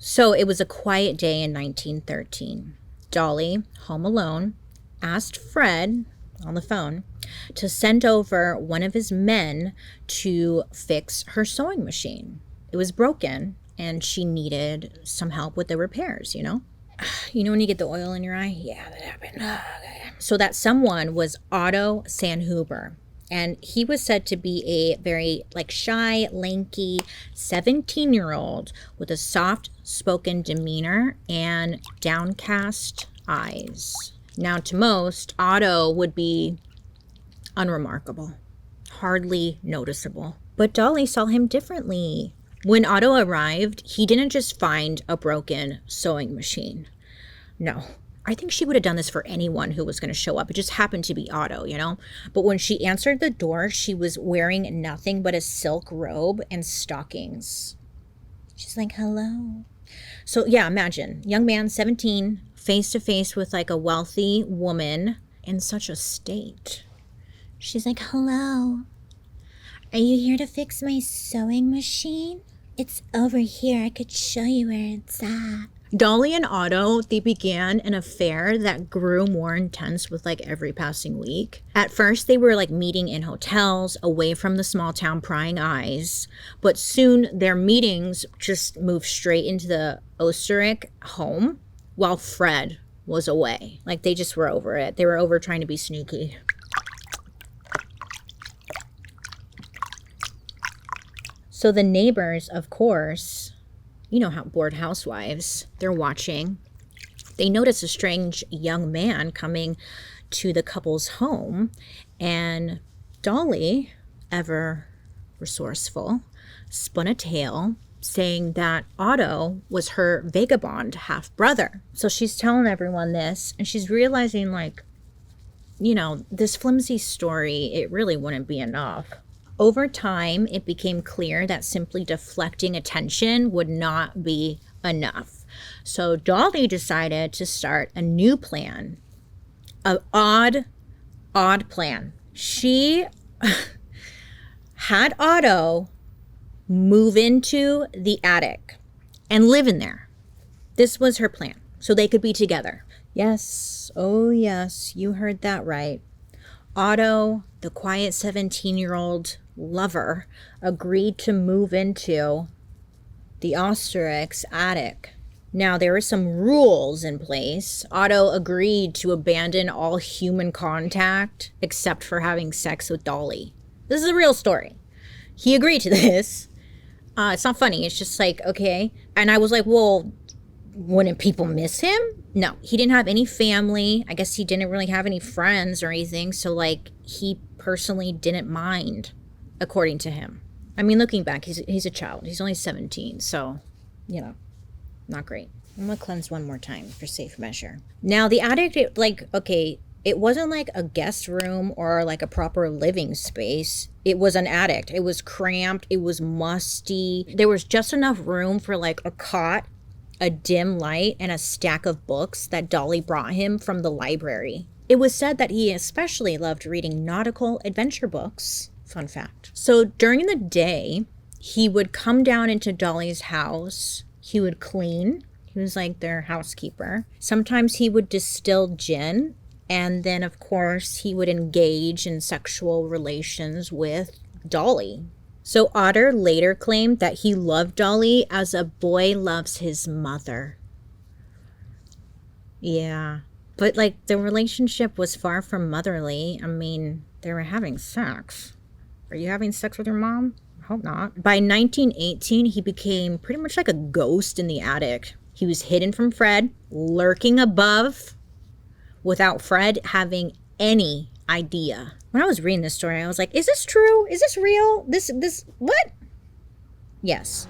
So it was a quiet day in 1913. Dolly, home alone, asked Fred on the phone to send over one of his men to fix her sewing machine. It was broken and she needed some help with the repairs, you know? You know when you get the oil in your eye? Yeah, that happened. So that someone was Otto Sanhuber. And he was said to be a very shy, lanky 17-year-old with a soft-spoken demeanor and downcast eyes. Now, to most, Otto would be unremarkable, hardly noticeable. But Dolly saw him differently. When Otto arrived, he didn't just find a broken sewing machine. No. I think she would have done this for anyone who was going to show up. It just happened to be Otto, you know? But when she answered the door, she was wearing nothing but a silk robe and stockings. She's like, hello. So yeah, imagine, young man, 17, face to face with a wealthy woman in such a state. She's like, hello. Are you here to fix my sewing machine? It's over here. I could show you where it's at. Dolly and Otto, they began an affair that grew more intense with every passing week. At first, they were meeting in hotels, away from the small town prying eyes. But soon, their meetings just moved straight into the Osterich home while Fred was away. They just were over it. They were over trying to be sneaky. So the neighbors, of course, you know how bored housewives, they're watching. They notice a strange young man coming to the couple's home, and Dolly, ever resourceful, spun a tale saying that Otto was her vagabond half-brother. So she's telling everyone this, and she's realizing this flimsy story, it really wouldn't be enough. Over time, it became clear that simply deflecting attention would not be enough. So Dolly decided to start a new plan, an odd plan. She had Otto move into the attic and live in there. This was her plan, so they could be together. Yes, oh yes, you heard that right. Otto, the quiet 17-year-old lover, agreed to move into the Osterich's attic. Now, there were some rules in place. Otto agreed to abandon all human contact except for having sex with Dolly. This is a real story. He agreed to this. It's not funny. It's just okay. And I was like, well, wouldn't people miss him? No, he didn't have any family. I guess he didn't really have any friends or anything. So he personally didn't mind, according to him. I mean, looking back, he's a child. He's only 17. So, not great. I'm going to cleanse one more time for safe measure. Now, the attic, it wasn't a guest room or a proper living space. It was an attic. It was cramped. It was musty. There was just enough room for a cot, a dim light, and a stack of books that Dolly brought him from the library. It was said that he especially loved reading nautical adventure books. Fun fact. So during the day, he would come down into Dolly's house. He would clean. He was their housekeeper. Sometimes he would distill gin. And then, of course, he would engage in sexual relations with Dolly. So Otter later claimed that he loved Dolly as a boy loves his mother. Yeah. But the relationship was far from motherly. I mean, they were having sex. Are you having sex with your mom? I hope not. By 1918, he became pretty much like a ghost in the attic. He was hidden from Fred, lurking above, without Fred having any idea. When I was reading this story, I was like, is this true? Is this real? This, what? Yes.